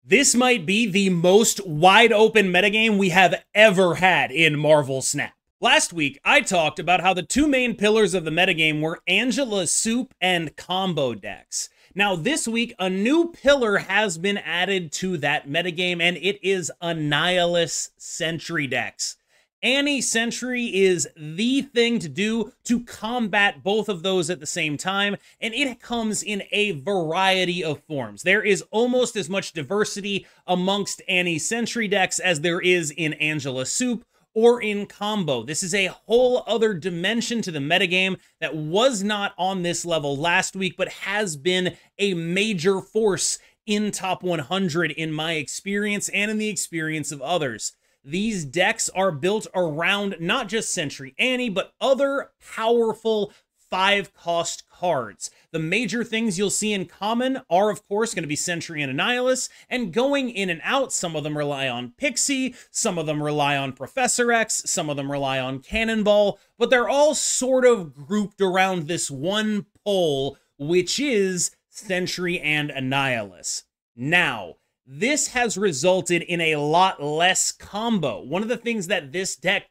This might be the most wide open metagame we have ever had in Marvel Snap. Last week, I talked about how the two main pillars of the metagame were Angela Soup and combo decks. Now this week, a new pillar has been added to that metagame, and it is Annihilus Sentry decks. Anni Sentry is the thing to do to combat both of those at the same time, and it comes in a variety of forms. There is almost as much diversity amongst Anni Sentry decks as there is in Angela Soup or in combo. This is a whole other dimension to the metagame that was not on this level last week, but has been a major force in top 100 in my experience and in the experience of others. These decks are built around not just Sentry Anni, but other powerful 5-cost cards. The major things you'll see in common are, of course, going to be Sentry and Annihilus, and going in and out, some of them rely on Pixie, some of them rely on Professor X, some of them rely on Cannonball, but they're all sort of grouped around this one pole, which is Sentry and Annihilus. Now, this has resulted in a lot less combo. One of the things that this deck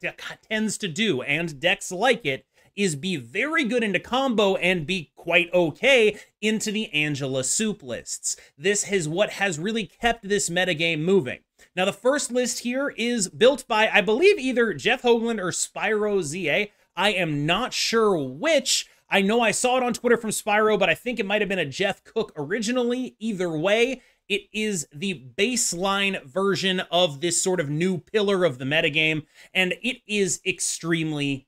tends to do, and decks like it, is be very good into combo and be quite okay into the Angela Soup lists. This is what has really kept this metagame moving. Now, the first list here is built by, I believe, either Jeff Hoagland or Spyro ZA. I am not sure which. I know I saw it on Twitter from Spyro, but I think it might have been a Jeff Cook originally. Either way, it is the baseline version of this sort of new pillar of the metagame, and it is extremely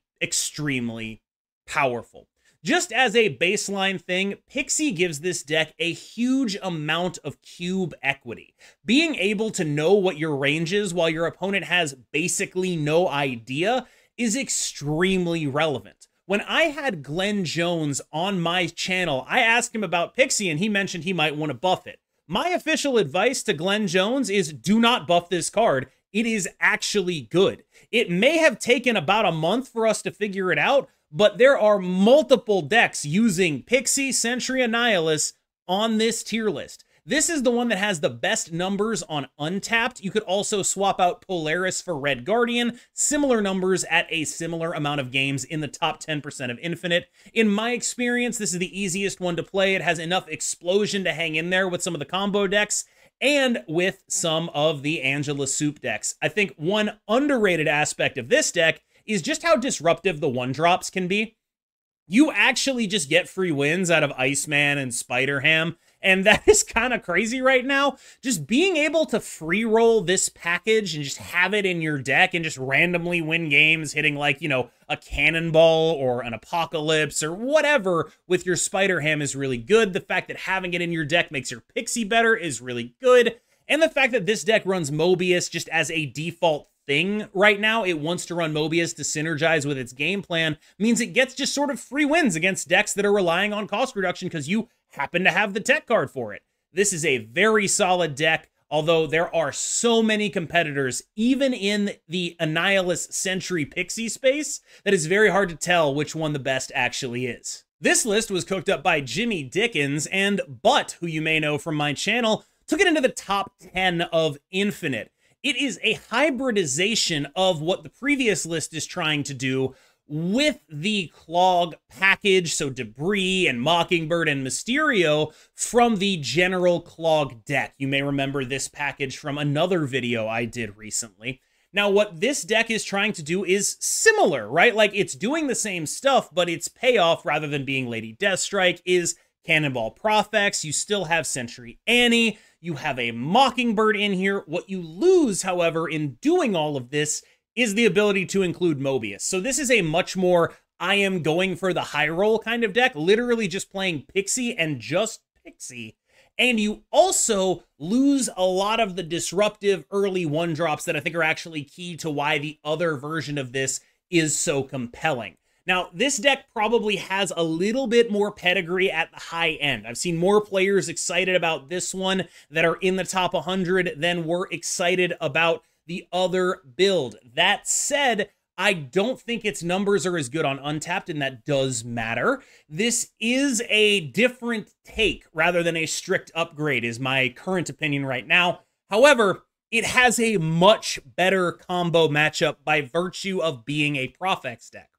powerful. Just as a baseline thing, Pixie gives this deck a huge amount of cube equity. Being able to know what your range is while your opponent has basically no idea is extremely relevant. When I had Glenn Jones on my channel, I asked him about Pixie, and he mentioned he might want to buff it. My official advice to Glenn Jones is do not buff this card. It is actually good. It may have taken about a month for us to figure it out, but there are multiple decks using Pixie, Sentry, Annihilus on this tier list. This is the one that has the best numbers on Untapped. You could also swap out Polaris for Red Guardian. Similar numbers at a similar amount of games in the top 10% of Infinite. In my experience, this is the easiest one to play. It has enough explosion to hang in there with some of the combo decks and with some of the Angela Soup decks. I think one underrated aspect of this deck is just how disruptive the one-drops can be. You actually just get free wins out of Iceman and Spider-Ham, and that is kind of crazy right now. Just being able to free roll this package and just have it in your deck and just randomly win games, hitting like, you know, a Cannonball or an Apocalypse or whatever with your Spider-Ham is really good. The fact that having it in your deck makes your Pixie better is really good. And the fact that this deck runs Mobius just as a default thing right now, it wants to run Mobius to synergize with its game plan, means it gets just sort of free wins against decks that are relying on cost reduction because you happen to have the tech card for it. This is a very solid deck, although there are so many competitors, even in the Annihilus Sentry Pixie space, that it's very hard to tell which one the best actually is. This list was cooked up by Jimmy Dickens, and Butt, who you may know from my channel, took it into the top 10 of Infinite. It is a hybridization of what the previous list is trying to do with the Clog package, so Debris and Mockingbird and Mysterio from the general Clog deck. You may remember this package from another video I did recently. Now, what this deck is trying to do is similar, right? Like, it's doing the same stuff, but its payoff, rather than being Lady Deathstrike, is Cannonball Prof X. You still have Sentry Anni. You have a Mockingbird in here. What you lose, however, in doing all of this is the ability to include Mobius. So this is a much more I am going for the high roll kind of deck, literally just playing Pixie and just Pixie. And you also lose a lot of the disruptive early one-drops that I think are actually key to why the other version of this is so compelling. Now, this deck probably has a little bit more pedigree at the high end. I've seen more players excited about this one that are in the top 100 than were excited about the other build. That said, I don't think its numbers are as good on Untapped, and that does matter. This is a different take rather than a strict upgrade, is my current opinion right now. However, it has a much better combo matchup by virtue of being a Prof deck.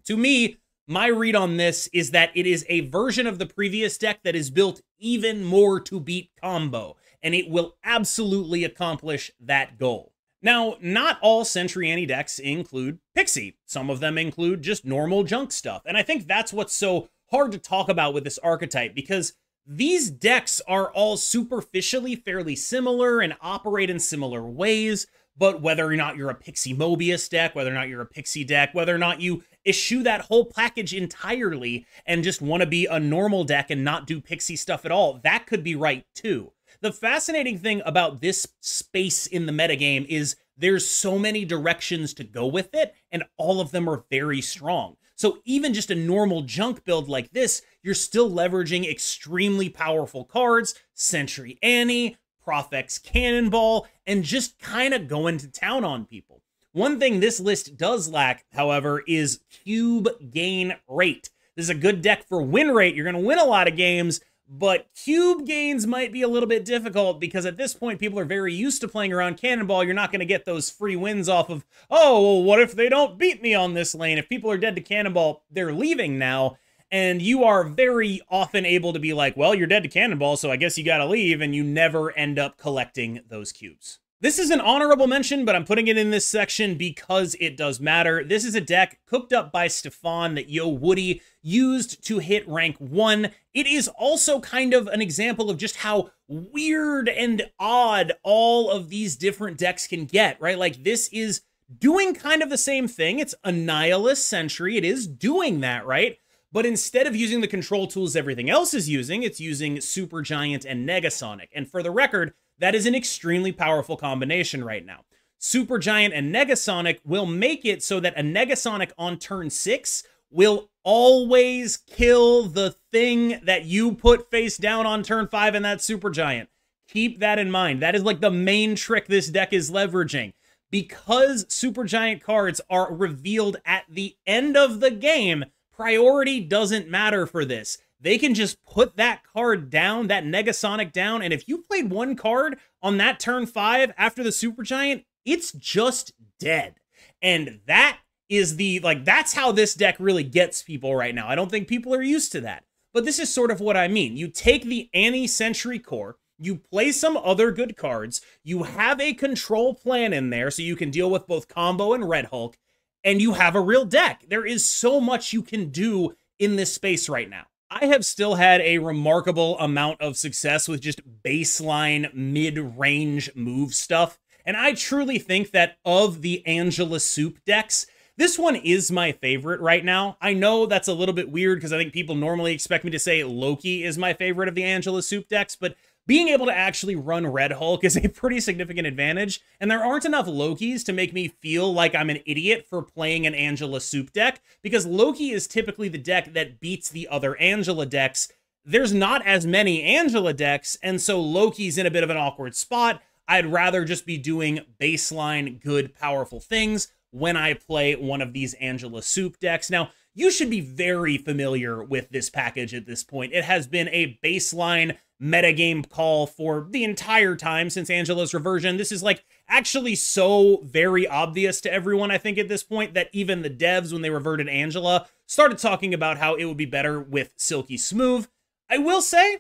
To me, my read on this is that it is a version of the previous deck that is built even more to beat combo, and it will absolutely accomplish that goal. Now, not all Sentry Anni decks include Pixie. Some of them include just normal junk stuff, and I think that's what's so hard to talk about with this archetype, because these decks are all superficially fairly similar and operate in similar ways, but whether or not you're a Pixie Mobius deck, whether or not you're a Pixie deck, whether or not you eschew that whole package entirely and just want to be a normal deck and not do Pixie stuff at all, that could be right too. The fascinating thing about this space in the metagame is there's so many directions to go with it, and all of them are very strong. So even just a normal junk build like this, you're still leveraging extremely powerful cards, Sentry Anni, Prof Cannonball, and just kind of going to town on people. One thing this list does lack, however, is cube gain rate. This is a good deck for win rate. You're going to win a lot of games, but cube gains might be a little bit difficult because at this point, people are very used to playing around Cannonball. You're not going to get those free wins off of, oh, well, what if they don't beat me on this lane? If people are dead to Cannonball, they're leaving now. And you are very often able to be like, well, you're dead to Cannonball, so I guess you got to leave, and you never end up collecting those cubes. This is an honorable mention, but I'm putting it in this section because it does matter. This is a deck cooked up by Stefan that Yo Woody used to hit rank 1. It is also kind of an example of just how weird and odd all of these different decks can get, right? Like, this is doing kind of the same thing. It's a Nihilist Sentry. It is doing that, right? But instead of using the control tools everything else is using, it's using Supergiant and Negasonic. And for the record, that is an extremely powerful combination right now. Supergiant and Negasonic will make it so that a Negasonic on turn 6 will always kill the thing that you put face down on turn 5, and that's Supergiant. Keep that in mind. That is like the main trick this deck is leveraging. Because Supergiant cards are revealed at the end of the game, priority doesn't matter for this. They can just put that card down, that Negasonic down, and if you played one card on that turn 5 after the Supergiant, it's just dead. And that is that's how this deck really gets people right now. I don't think people are used to that. But this is sort of what I mean. You take the Anni Sentry core, you play some other good cards, you have a control plan in there so you can deal with both Combo and Red Hulk, and you have a real deck. There is so much you can do in this space right now. I have still had a remarkable amount of success with just baseline mid-range move stuff. And I truly think that of the Angela Soup decks, this one is my favorite right now. I know that's a little bit weird because I think people normally expect me to say Loki is my favorite of the Angela Soup decks, but being able to actually run Red Hulk is a pretty significant advantage, and there aren't enough Lokis to make me feel like I'm an idiot for playing an Angela Soup deck, because Loki is typically the deck that beats the other Angela decks. There's not as many Angela decks, and so Loki's in a bit of an awkward spot. I'd rather just be doing baseline, good, powerful things when I play one of these Angela Soup decks. Now, you should be very familiar with this package at this point. It has been a baseline metagame call for the entire time since Angela's reversion. This is like actually so very obvious to everyone, I think, at this point, that even the devs, when they reverted Angela, started talking about how it would be better with Silky Smooth. I will say,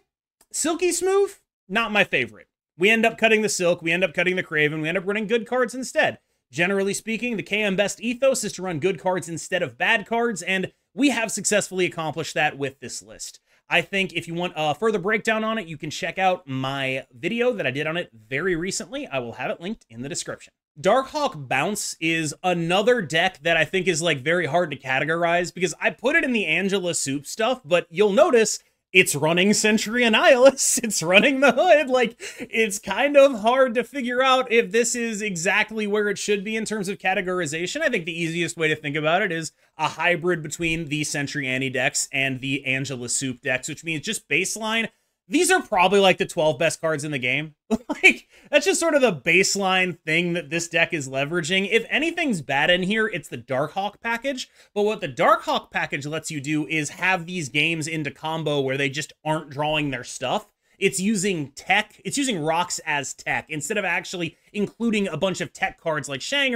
Silky Smooth, not my favorite. We end up cutting the Silk, we end up cutting the Craven, we end up running good cards instead. Generally speaking, the KMBest ethos is to run good cards instead of bad cards, and we have successfully accomplished that with this list. I think if you want a further breakdown on it, you can check out my video that I did on it very recently. I will have it linked in the description. Darkhawk Bounce is another deck that I think is like very hard to categorize because I put it in the Angela Soup stuff, but you'll notice it's running Sentry Annihilus. It's running the Hood. Like, it's kind of hard to figure out if this is exactly where it should be in terms of categorization. I think the easiest way to think about it is a hybrid between the Sentry Anni decks and the Angela Soup decks, which means just baseline. These are probably like the 12 best cards in the game. Like, that's just sort of the baseline thing that this deck is leveraging. If anything's bad in here, it's the Darkhawk package. But what the Darkhawk package lets you do is have these games into combo where they just aren't drawing their stuff. it's using tech, it's using rocks as tech, instead of actually including a bunch of tech cards like Shang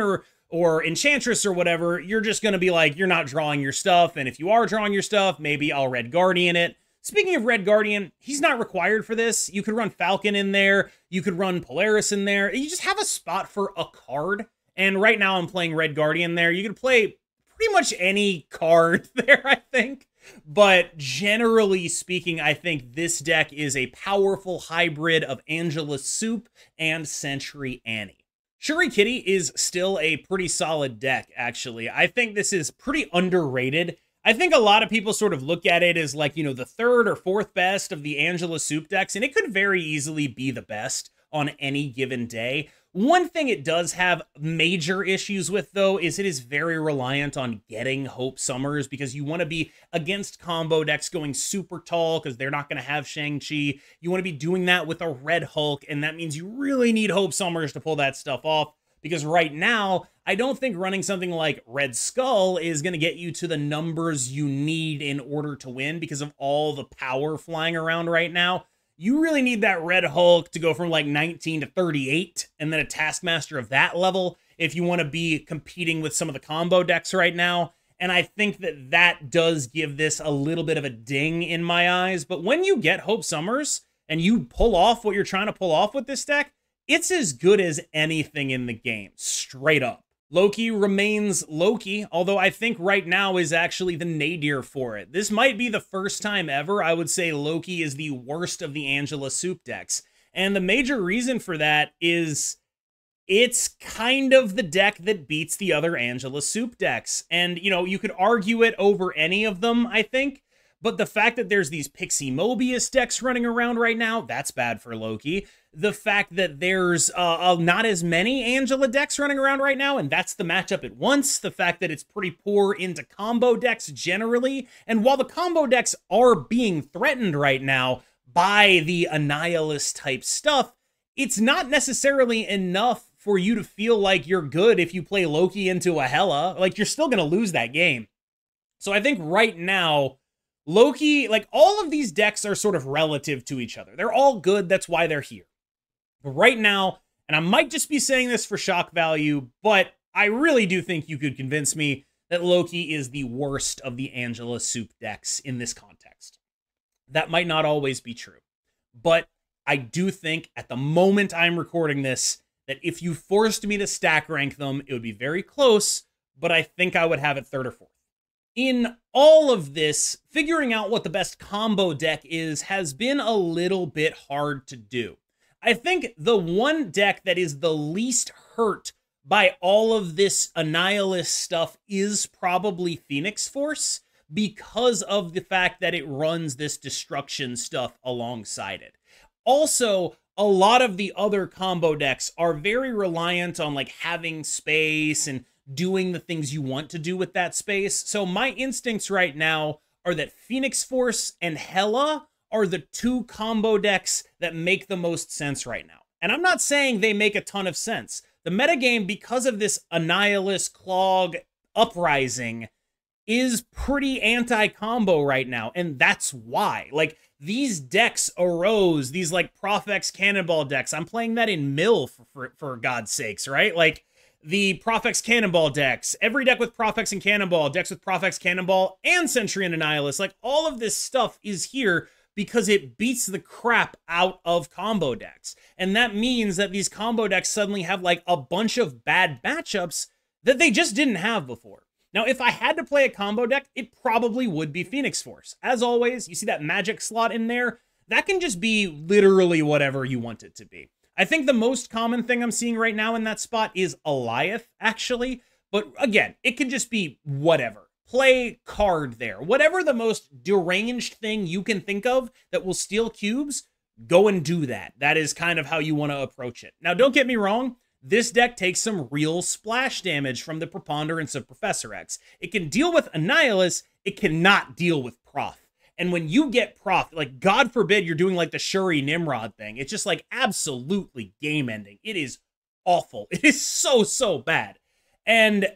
or Enchantress or whatever. You're just going to be like, you're not drawing your stuff, and if you are drawing your stuff, maybe I'll Red Guardian it. Speaking of Red Guardian, he's not required for this. You could run Falcon in there, you could run Polaris in there, you just have a spot for a card, and right now I'm playing Red Guardian there. You could play pretty much any card there, I think. But generally speaking, I think this deck is a powerful hybrid of Angela Soup and Sentry Anni. Shuri Kitty is still a pretty solid deck, actually. I think this is pretty underrated. I think a lot of people sort of look at it as like, you know, the third or fourth best of the Angela Soup decks, and it could very easily be the best on any given day. One thing it does have major issues with, though, is it is very reliant on getting Hope Summers, because you want to be against combo decks going super tall because they're not going to have Shang-Chi. You want to be doing that with a Red Hulk, and that means you really need Hope Summers to pull that stuff off, because right now, I don't think running something like Red Skull is going to get you to the numbers you need in order to win because of all the power flying around right now. You really need that Red Hulk to go from like 19 to 38, and then a Taskmaster of that level if you want to be competing with some of the combo decks right now. And I think that that does give this a little bit of a ding in my eyes. But when you get Hope Summers and you pull off what you're trying to pull off with this deck, it's as good as anything in the game, straight up. Loki remains Loki, although I think right now is actually the nadir for it. This might be the first time ever I would say Loki is the worst of the Angela Soup decks. And the major reason for that is it's kind of the deck that beats the other Angela Soup decks. And, you know, you could argue it over any of them, I think. But the fact that there's these Pixie Mobius decks running around right now, that's bad for Loki. The fact that there's not as many Angela decks running around right now, and that's the matchup it wants. The fact that it's pretty poor into combo decks generally. And while the combo decks are being threatened right now by the Annihilus type stuff, it's not necessarily enough for you to feel like you're good if you play Loki into a Hela. Like, you're still going to lose that game. So I think right now, Loki, like, all of these decks are sort of relative to each other. They're all good, that's why they're here. But right now, and I might just be saying this for shock value, but I really do think you could convince me that Loki is the worst of the Angela Soup decks in this context. That might not always be true, but I do think at the moment I'm recording this, that if you forced me to stack rank them, it would be very close, but I think I would have it third or fourth. In all of this, figuring out what the best combo deck is has been a little bit hard to do. I think the one deck that is the least hurt by all of this Annihilus stuff is probably Phoenix Force, because of the fact that it runs this destruction stuff alongside it. Also, a lot of the other combo decks are very reliant on like having space and doing the things you want to do with that space. So my instincts right now are that Phoenix Force and Hela are the two combo decks that make the most sense right now. And I'm not saying they make a ton of sense. The metagame, because of this Annihilus Clog uprising, is pretty anti-combo right now, and that's why. Like, these decks arose, these like Prof X Cannonball decks. I'm playing that in Mill for God's sakes, right? Like, the Prof X Cannonball decks, every deck with Prof X and Cannonball, decks with Prof X Cannonball and Sentry and Annihilus, like, all of this stuff is here because it beats the crap out of combo decks. And that means that these combo decks suddenly have like a bunch of bad matchups that they just didn't have before. Now, if I had to play a combo deck, it probably would be Phoenix Force. As always, you see that magic slot in there? That can just be literally whatever you want it to be. I think the most common thing I'm seeing right now in that spot is Eliath, actually. But again, it can just be whatever. Play card there. Whatever the most deranged thing you can think of that will steal cubes, go and do that. That is kind of how you want to approach it. Now, don't get me wrong. This deck takes some real splash damage from the preponderance of Professor X. It can deal with Annihilus. It cannot deal with Prof. And when you get Prof, like, God forbid you're doing like the Shuri Nimrod thing. It's just like absolutely game ending. It is awful. It is so, so bad. And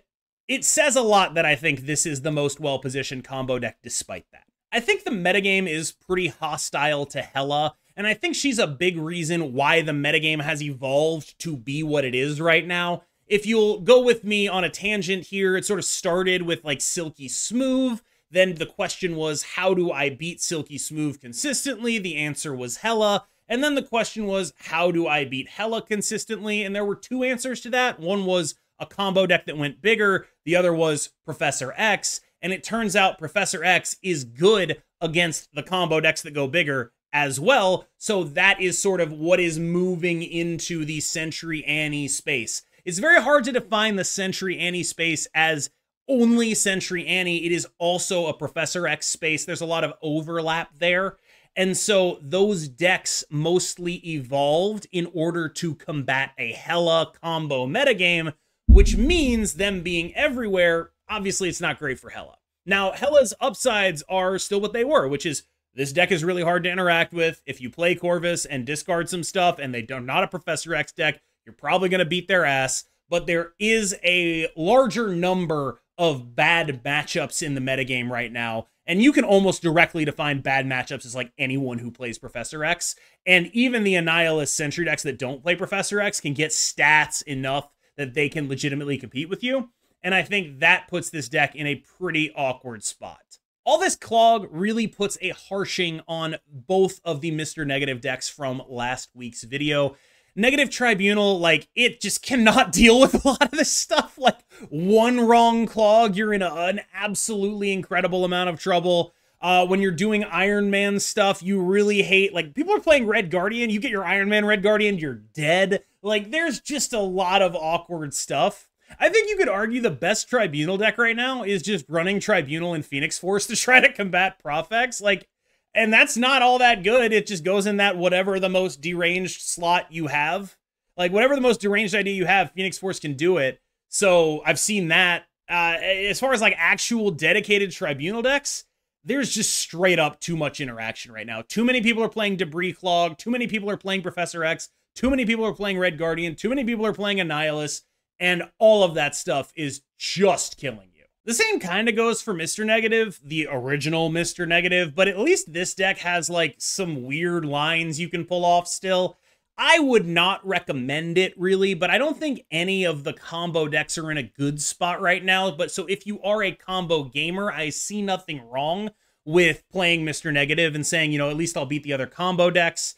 it says a lot that I think this is the most well-positioned combo deck despite that. I think the metagame is pretty hostile to Hela, And I think she's a big reason why the metagame has evolved to be what it is right now. If you'll go with me on a tangent here, it sort of started with like Silky Smooth. Then the question was, how do I beat Silky Smooth consistently? The answer was Hela. And then the question was, how do I beat Hela consistently? And there were two answers to that. One was a combo deck that went bigger. The other was Professor X. And it turns out Professor X is good against the combo decks that go bigger as well. So that is sort of what is moving into the Sentry Anni space. It's very hard to define the Sentry Anni space as only Sentry Anni. It is also a Professor X space. There's a lot of overlap there. And so those decks mostly evolved in order to combat a Hela combo metagame, which means them being everywhere. Obviously, it's not great for Hela. Now, Hela's upsides are still what they were, which is this deck is really hard to interact with. If you play Corvus and discard some stuff and they're not a Professor X deck, you're probably going to beat their ass. But there is a larger number of bad matchups in the metagame right now. And you can almost directly define bad matchups as like anyone who plays Professor X. And even the Annihilus Sentry decks that don't play Professor X can get stats enough that they can legitimately compete with you. And I think that puts this deck in a pretty awkward spot. All this Clog really puts a harshing on both of the Mr. Negative decks from last week's video. Negative Tribunal, like, it just cannot deal with a lot of this stuff. Like, one wrong Clog, you're in an absolutely incredible amount of trouble. When you're doing Iron Man stuff, you really hate, like, people are playing Red Guardian, you get your Iron Man Red Guardian, you're dead. Like, there's just a lot of awkward stuff. I think you could argue the best Tribunal deck right now is just running Tribunal and Phoenix Force to try to combat Prof X. Like, and that's not all that good. It just goes in that whatever the most deranged slot you have. Like, whatever the most deranged idea you have, Phoenix Force can do it. So I've seen that. As far as like actual dedicated Tribunal decks, there's just straight up too much interaction right now. Too many people are playing Debris Clog. Too many people are playing Professor X. Too many people are playing Red Guardian. Too many people are playing Annihilus. And all of that stuff is just killing you. The same kind of goes for Mr. Negative, the original Mr. Negative, but at least this deck has like some weird lines you can pull off still. I would not recommend it really, but I don't think any of the combo decks are in a good spot right now. But so if you are a combo gamer, I see nothing wrong with playing Mr. Negative and saying, you know, at least I'll beat the other combo decks.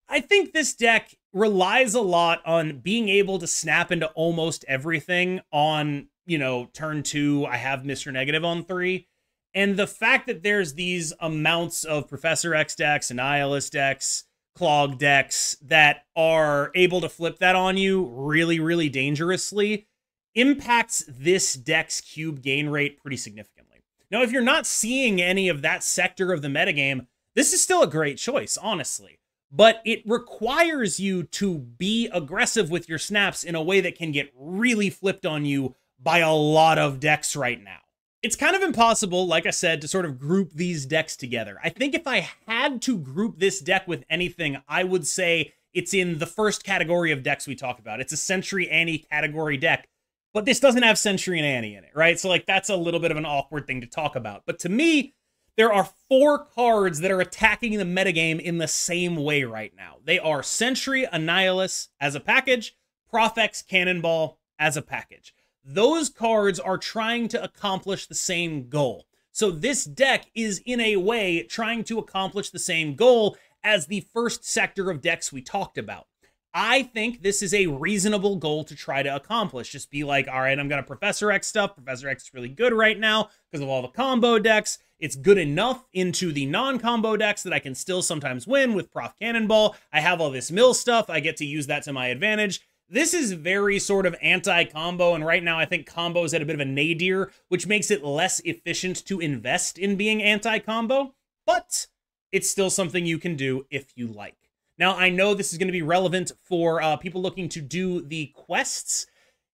I think this deck relies a lot on being able to snap into almost everything on, you know, turn 2, I have Mr. Negative on 3. And the fact that there's these amounts of Professor X decks, Annihilus decks, Clog decks that are able to flip that on you really, really dangerously impacts this deck's cube gain rate pretty significantly. Now, if you're not seeing any of that sector of the metagame, this is still a great choice, honestly. But it requires you to be aggressive with your snaps in a way that can get really flipped on you by a lot of decks right now. It's kind of impossible, like I said, to sort of group these decks together. I think if I had to group this deck with anything, I would say it's in the first category of decks we talked about. It's a Sentry Anni category deck, but this doesn't have Sentry and Anni in it, right? So like that's a little bit of an awkward thing to talk about. But to me, there are 4 cards that are attacking the metagame in the same way right now. They are Sentry, Annihilus as a package, Prof X, Cannonball as a package. Those cards are trying to accomplish the same goal. So this deck is, in a way, trying to accomplish the same goal as the first sector of decks we talked about. I think this is a reasonable goal to try to accomplish. Just be like, all right, I'm going to Professor X stuff. Professor X is really good right now because of all the combo decks. It's good enough into the non-combo decks that I can still sometimes win with Prof Cannonball. I have all this mill stuff. I get to use that to my advantage. This is very sort of anti-combo, and right now I think combo is at a bit of a nadir, which makes it less efficient to invest in being anti-combo, but it's still something you can do if you like. Now, I know this is going to be relevant for people looking to do the quests.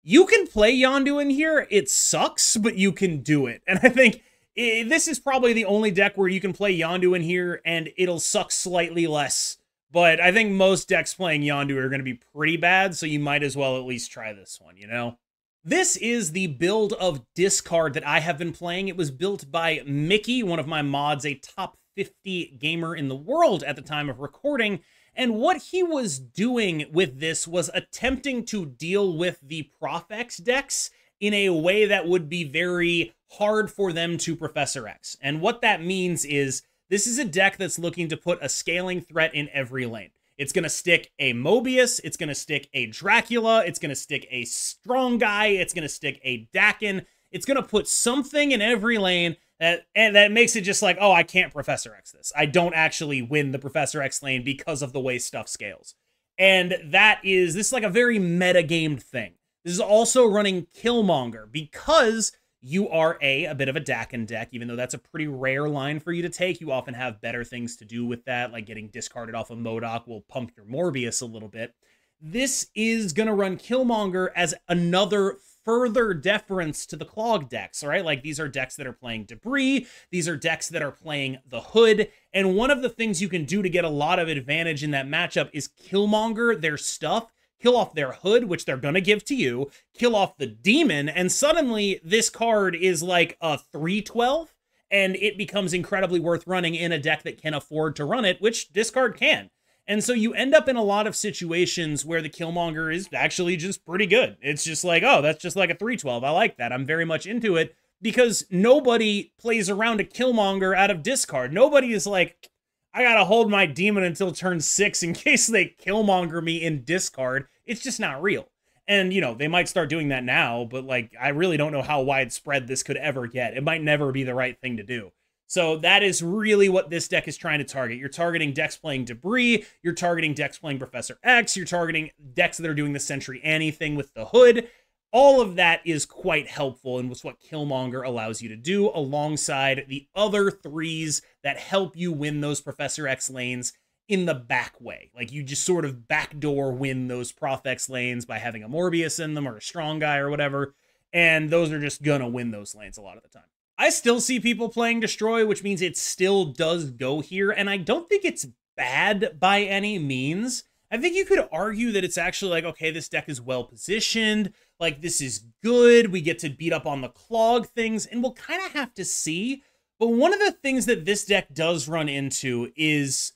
You can play Yondu in here. It sucks, but you can do it. And I think this is probably the only deck where you can play Yondu in here, and it'll suck slightly less. But I think most decks playing Yondu are going to be pretty bad, so you might as well at least try this one, you know? This is the build of Discard that I have been playing. It was built by Mickey, one of my mods, a top 50 gamer in the world at the time of recording. And what he was doing with this was attempting to deal with the Prof X decks in a way that would be very hard for them to Professor X. And what that means is this is a deck that's looking to put a scaling threat in every lane. It's going to stick a Mobius, it's going to stick a Dracula, it's going to stick a Strong Guy, it's going to stick a Dakin. It's going to put something in every lane that makes it just like, oh, I can't Professor X this. I don't actually win the Professor X lane because of the way stuff scales. And this is like a very metagamed thing. This is also running Killmonger because you are a bit of a Dakin deck, even though that's a pretty rare line for you to take. You often have better things to do with that, like getting discarded off of MODOK will pump your Morbius a little bit. This is going to run Killmonger as another further deference to the Clog decks, all right? Like, these are decks that are playing Debris. These are decks that are playing the Hood. And one of the things you can do to get a lot of advantage in that matchup is Killmonger their stuff, kill off their Hood, which they're going to give to you, kill off the Demon, and suddenly this card is like a 3/12, and it becomes incredibly worth running in a deck that can afford to run it, which this card can. And so you end up in a lot of situations where the Killmonger is actually just pretty good. It's just like, oh, that's just like a 3/12. I like that. I'm very much into it because nobody plays around a Killmonger out of discard. Nobody is like, I gotta hold my Demon until turn 6 in case they Killmonger me in discard. It's just not real. And, you know, they might start doing that now, but like, I really don't know how widespread this could ever get. It might never be the right thing to do. So that is really what this deck is trying to target. You're targeting decks playing Debris, you're targeting decks playing Professor X, you're targeting decks that are doing the Sentry Anni thing with the Hood. All of that is quite helpful and was what Killmonger allows you to do alongside the other threes that help you win those Professor X lanes in the back way. Like, you just sort of backdoor win those Prof X lanes by having a Morbius in them or a Strong Guy or whatever. And those are just gonna win those lanes a lot of the time. I still see people playing Destroy, which means it still does go here, and I don't think it's bad by any means. I think you could argue that it's actually like, okay, this deck is well positioned, like this is good, we get to beat up on the Clog things, and we'll kind of have to see. But one of the things that this deck does run into is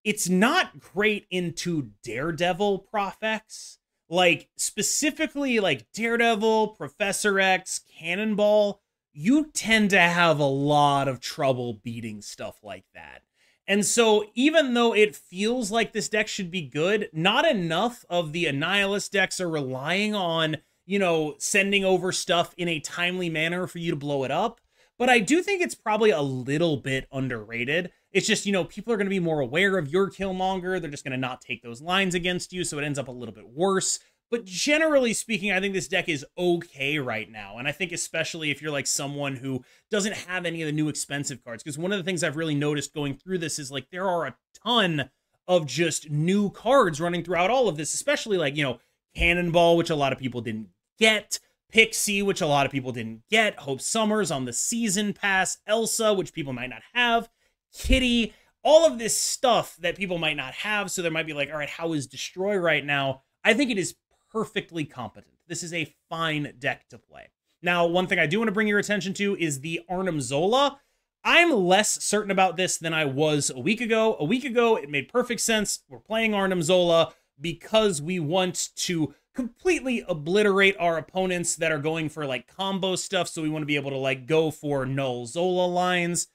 it's not great into Daredevil Prof X. Like, specifically like Daredevil, Professor X, Cannonball, you tend to have a lot of trouble beating stuff like that. And so even though it feels like this deck should be good, not enough of the Annihilus decks are relying on, you know, sending over stuff in a timely manner for you to blow it up. But I do think it's probably a little bit underrated. It's just, you know, people are going to be more aware of your Killmonger. They're just going to not take those lines against you, so it ends up a little bit worse. But generally speaking, I think this deck is okay right now. And I think especially if you're like someone who doesn't have any of the new expensive cards, because one of the things I've really noticed going through this is like there are a ton of just new cards running throughout all of this, especially like, you know, Cannonball, which a lot of people didn't get, Pixie, which a lot of people didn't get, Hope Summers on the season pass, Elsa, which people might not have, Kitty, all of this stuff that people might not have. So there might be like, all right, how is Destroy right now? I think it is perfectly competent. This is a fine deck to play. Now, one thing I do want to bring your attention to is the Arnim Zola. I'm less certain about this than I was a week ago. A week ago, it made perfect sense. We're playing Arnim Zola because we want to completely obliterate our opponents that are going for like combo stuff. So we want to be able to like go for null Zola lines.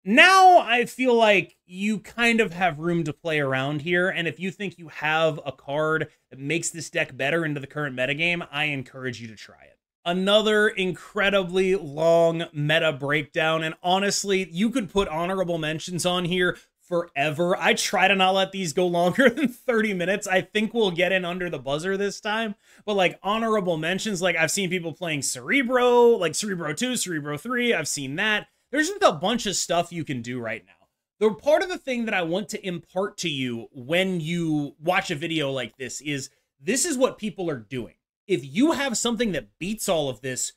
Now I feel like you kind of have room to play around here, and if you think you have a card that makes this deck better into the current metagame, I encourage you to try it. Another incredibly long meta breakdown, and honestly, you could put honorable mentions on here forever. I try to not let these go longer than 30 minutes. I think we'll get in under the buzzer this time, but like honorable mentions, like I've seen people playing Cerebro, like Cerebro 2, Cerebro 3, I've seen that. There's just a bunch of stuff you can do right now. The part of the thing that I want to impart to you when you watch a video like this is what people are doing. If you have something that beats all of this,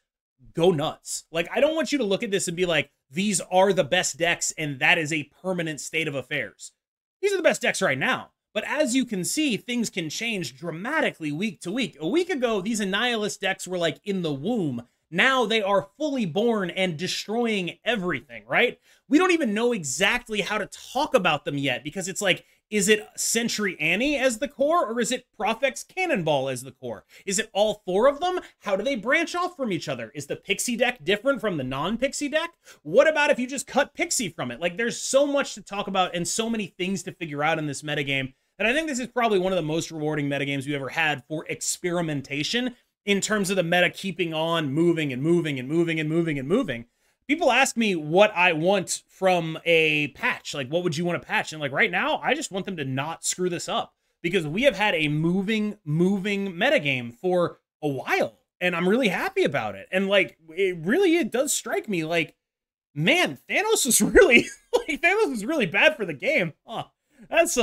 go nuts. Like, I don't want you to look at this and be like, these are the best decks and that is a permanent state of affairs. These are the best decks right now. But as you can see, things can change dramatically week to week. A week ago, these Annihilus decks were like in the womb. Now they are fully born and destroying everything, right? We don't even know exactly how to talk about them yet, because it's like, is it Sentry Anni as the core, or is it Prof's Cannonball as the core? Is it all four of them? How do they branch off from each other? Is the Pixie deck different from the non-Pixie deck? What about if you just cut Pixie from it? Like, there's so much to talk about and so many things to figure out in this metagame. And I think this is probably one of the most rewarding metagames we've ever had for experimentation in terms of the meta keeping on moving and moving and moving and moving and moving. People ask me what I want from a patch. Like, what would you want to patch? And like right now, I just want them to not screw this up, because we have had a moving metagame for a while, and I'm really happy about it. And like, it does strike me like, man, Thanos was really, Thanos was really bad for the game. Huh. That's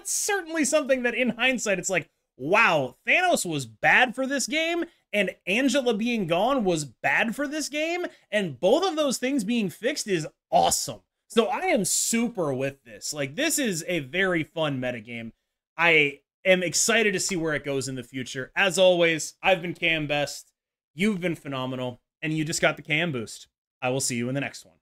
certainly something that in hindsight, it's like, wow, Thanos was bad for this game, and Angela being gone was bad for this game, and both of those things being fixed is awesome. So I am super with this. Like, this is a very fun metagame. I am excited to see where it goes in the future. As always, I've been KMBest, you've been phenomenal, and you just got the KM boost. I will see you in the next one.